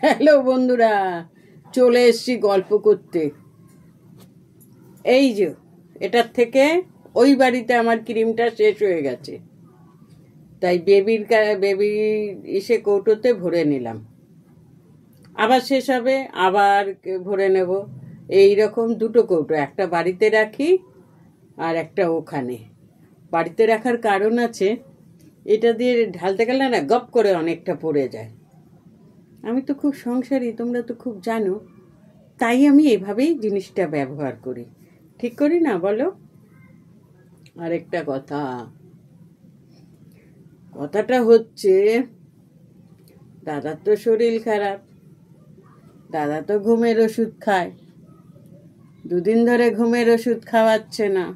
Hello বন্ধুরা, চলে এসছি গল্প করতে। এই যে এটার থেকে ওই বাড়িতে আমার ক্রিমটা শেষ হয়ে গেছে, তাই বেবি এসে কৌটোতে ভরে নিলাম। আবার শেষ হবে, আবার ভরে নেব। এই রকম দুটো কৌটো, একটা বাড়িতে রাখি আর একটা ওখানে। বাড়িতে রাখার কারণ আছে, এটা দিয়ে ঢালতে গেলে না গপ করে অনেকটা পড়ে যায়। আমি তো খুব সংসারী, তোমরা তো খুব জানো, তাই আমি এভাবেই জিনিসটা ব্যবহার করি। ঠিক করি না বলো? আরেকটা কথাটা হচ্ছে, দাদার তো শরীর খারাপ, দাদা তো ঘুমের ওষুধ খায়, দুদিন ধরে ঘুমের ওষুধ খাওয়াচ্ছে না।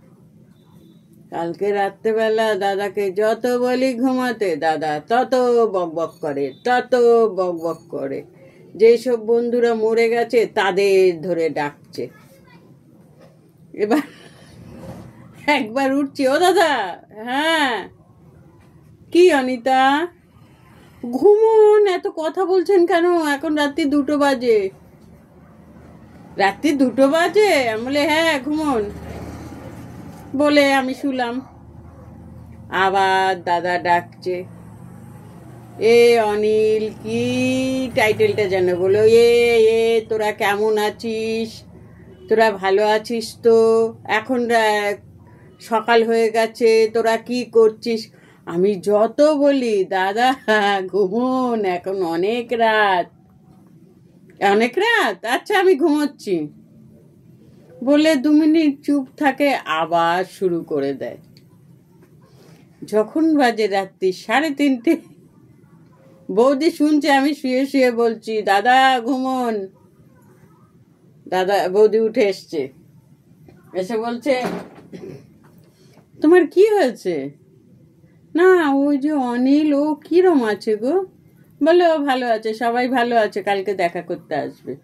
কালকে রাত্রেবেলা দাদাকে যত বলি ঘুমাতে, দাদা তত বকবক করে। যেসব বন্ধুরা মরে গেছে তাদের ধরে ডাকছে। এবার একবার উঠছি, ও দাদা। হ্যাঁ, কি অনিতা, ঘুমোন, এত কথা বলছেন কেন? এখন রাত্রি 2টো বাজে। রাত্রি 2টো বাজে? আমি বলে হ্যাঁ ঘুমোন, বলে আমি শুলাম। আবার দাদা ডাকছে, এ অনিল, কি টাইটেলটা যেন বলো, এ এ তোরা কেমন আছিস? তোরা ভালো আছিস তো? এখন সকাল হয়ে গেছে, তোরা কি করছিস? আমি যত বলি, দাদা ঘুমোন, এখন অনেক রাত। আচ্ছা আমি ঘুমোচ্ছি বলে 2 মিনিট চুপ থাকে, আবার শুরু করে দেয়। যখন বাজে রাত্রি 3:30, বৌদি শুনছে আমি শুয়ে শুয়ে বলছি দাদা ঘুমোন। বৌদি উঠে এসছে, এসে বলছে তোমার কি হয়েছে? না, ওই যে অনিল, ও কিরম আছে গো? বলে ও ভালো আছে, সবাই ভালো আছে, কালকে দেখা করতে আসবে।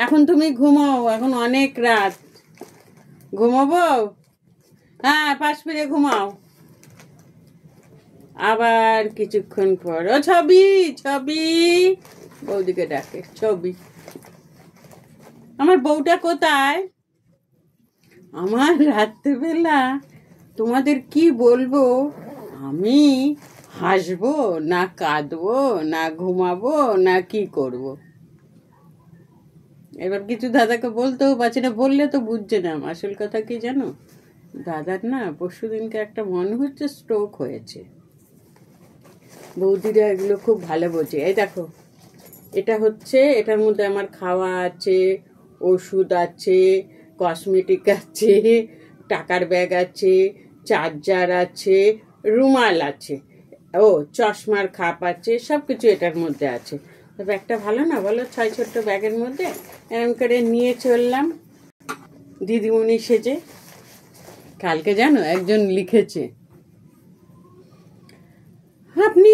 এখন তুমি ঘুমাও, এখন অনেক রাত। ঘুমাবো? হ্যাঁ, পাশ ফিরে ঘুমাও। আবার কিছুক্ষণ পর, ও ছবি, বৌদিকে ডাকে, ছবি। আমার বউটা কোথায়? আমার রাত্রেবেলা তোমাদের কি বলবো, আমি হাসবো না কাঁদবো না ঘুমাবো না কি করব। এবার কিছু দাদাকে বলতেও পারছি না, বললে তো বুঝছে না। আসল কথা কি জানো, দাদার না পরশুদিনকে একটা মনে হচ্ছে স্ট্রোক হয়েছে। বৌদিরা এগুলো খুব ভালো বোঝে। এই দেখো, এটা হচ্ছে, এটার মধ্যে আমার খাওয়া আছে, ওষুধ আছে, কসমেটিক আছে, টাকার ব্যাগ আছে, চার্জার আছে, রুমাল আছে, ও চশমার খাপ আছে, সব কিছু এটার মধ্যে আছে। তবে একটা ভালো না বলো, 6 ছোট্ট ব্যাগের মধ্যে এরকম করে নিয়ে চললাম দিদিমণি সেজে। কালকে জানো একজন লিখেছে, আপনি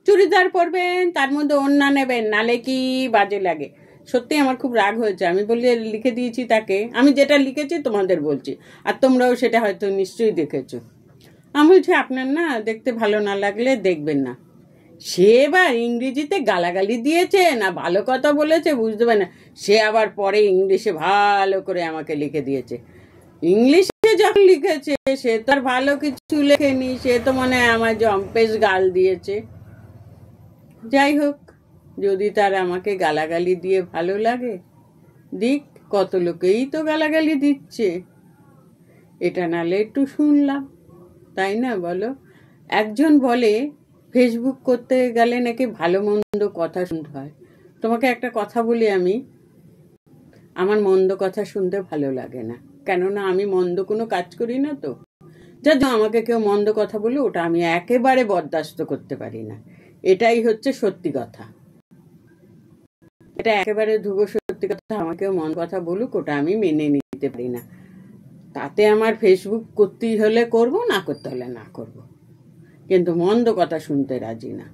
চুড়িদার পরবেন, তার মধ্যে ওড়না নেবেন, নালে কি বাজে লাগে। সত্যি আমার খুব রাগ হয়েছে। আমি বলি লিখে দিয়েছি তাকে, আমি যেটা লিখেছি তোমাদের বলছি, আর তোমরাও সেটা হয়তো নিশ্চয়ই দেখেছো। আমি বলছি আপনার না দেখতে ভালো না লাগলে দেখবেন না। সে এবার ইংরেজিতে গালাগালি দিয়েছে না ভালো কথা বলেছে বুঝতে পারে না, সে আবার পরে ইংলিশে ভালো করে আমাকে লিখে দিয়েছে। ইংলিশে যখন লিখেছে সে তো আর ভালো কিছু লেখেনি, সে তো মনে হয় আমার জম্পেশ গাল দিয়েছে। যাই হোক, যদি তার আমাকে গালাগালি দিয়ে ভালো লাগে, দিক, কত লোকেই তো গালাগালি দিচ্ছে, এটা নালে একটু শুনলাম, তাই না বলো? একজন বলে ফেসবুক করতে গেলে নাকি ভালো মন্দ কথা শুনতে হয়। তোমাকে একটা কথা বলি, আমি আমার মন্দ কথা শুনতে ভালো লাগে না, কেননা আমি মন্দ কোনো কাজ করি না। তো যার জন্য আমাকে কেউ মন্দ কথা বলে ওটা আমি একেবারে বরদাস্ত করতে পারি না। এটাই হচ্ছে সত্যি কথা, এটা একেবারে ধ্রুব সত্যি কথা। আমাকেও মন কথা বলুক, ওটা আমি মেনে নিতে পারি না। তাতে আমার ফেসবুক করতে হলে করব, না করতে হলে না করব, কিন্তু মন্দ কথা শুনতে রাজি না।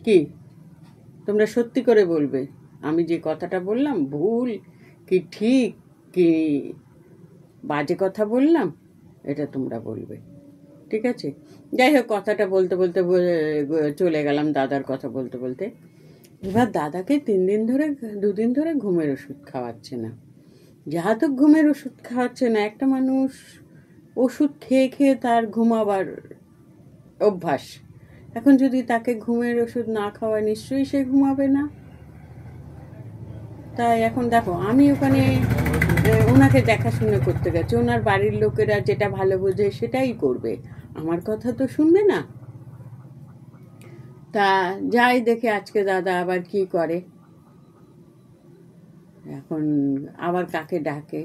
কি তোমরা সত্যি করে বলবে আমি যে কথাটা বললাম ভুল কি ঠিক কি বাজে কথা বললাম, এটা তোমরা বলবে। ঠিক আছে, যাই হোক, কথাটা বলতে বলতে চলে গেলাম দাদার কথা বলতে বলতে। এবার দাদাকে 2 দিন ধরে ঘুমের ওষুধ খাওয়াচ্ছে না। যাহা তো ঘুমের ওষুধ খাওয়াচ্ছে না, একটা মানুষ ওষুধ খেয়ে খেয়ে তার ঘুমাবার অভ্যাস, এখন যদি তাকে ঘুমের ওষুধ না খাওয়ায় নিশ্চয়ই সে ঘুমাবে না। তাই এখন দেখো, আমি ওখানে ওনাকে দেখাশোনা করতে গেছি, ওনার বাড়ির লোকেরা যেটা ভালো বোঝে সেটাই করবে, আমার কথা তো শুনবে না। তা যাই দেখে আজকে দাদা আবার কি করে, এখন আবার কাকে ডাকে,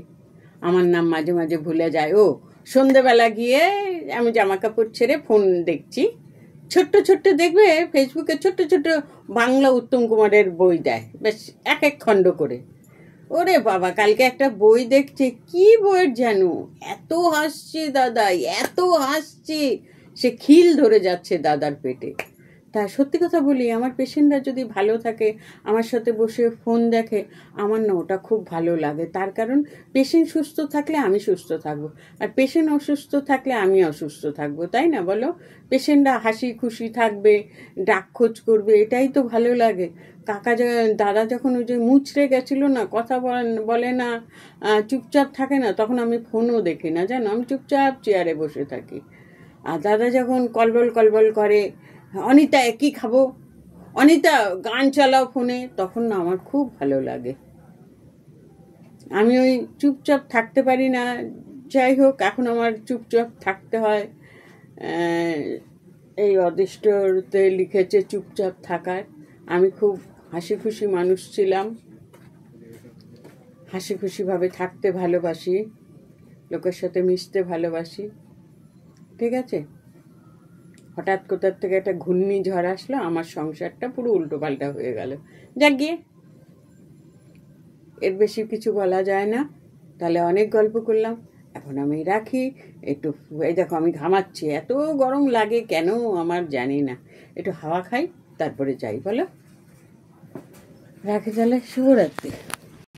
আমার নাম মাঝে মাঝে ভুলে যায়। ও সন্ধেবেলা গিয়ে আমি জামা কাপড় ছেড়ে ফোন দেখছি, ছোট্ট ছোট্ট দেখবে ফেসবুকে ছোট্ট ছোট্ট বাংলা উত্তম কুমারের বই দেয়, বেশ এক এক খণ্ড করে। ওরে বাবা, কালকে একটা বই দেখছে, কি বইয়ের যেন, এত হাসছে দাদা, এত হাসছে, সে খিল ধরে যাচ্ছে দাদার পেটে। তা সত্যি কথা বলি, আমার পেশেন্টরা যদি ভালো থাকে, আমার সাথে বসে ফোন দেখে, আমার না ওটা খুব ভালো লাগে। তার কারণ পেশেন্ট সুস্থ থাকলে আমি সুস্থ থাকবো, আর পেশেন্ট অসুস্থ থাকলে আমি অসুস্থ থাকবো, তাই না বলো? পেশেন্টরা হাসি খুশি থাকবে, ডাক খোঁজ করবে, এটাই তো ভালো লাগে। দাদা যখন ওই যে মুচড়ে গেছিল না, কথা বলে না, চুপচাপ থাকে না, তখন আমি ফোনও দেখি না, জানো, আমি চুপচাপ চেয়ারে বসে থাকি। আর দাদা যখন কলবল কলবল করে, অনিতা কি খাবো, অনিতা গান চালাও ফোনে, তখন না আমার খুব ভালো লাগে। আমি ওই চুপচাপ থাকতে পারি না, যাই হোক এখন আমার চুপচাপ থাকতে হয়। এই অদৃষ্টতে লিখেছে চুপচাপ থাকার। আমি খুব হাসি খুশি মানুষ ছিলাম, হাসি খুশিভাবে থাকতে ভালোবাসি, লোকের সাথে মিশতে ভালোবাসি, ঠিক আছে। হঠাৎ কোথার থেকে একটা ঘূর্ণিঝড় আসলো, আমার সংসারটা পুরো উল্টোপাল্টা হয়ে গেল। যাক গিয়ে, এর বেশি কিছু বলা যায় না। তাহলে অনেক গল্প করলাম, এখন আমি রাখি। একটু এই দেখো আমি ঘামাচ্ছি, এত গরম লাগে কেন আমার জানি না, একটু হাওয়া খাই তারপরে যাই, বলো। রাখি তাহলে, শুভরাত্রি।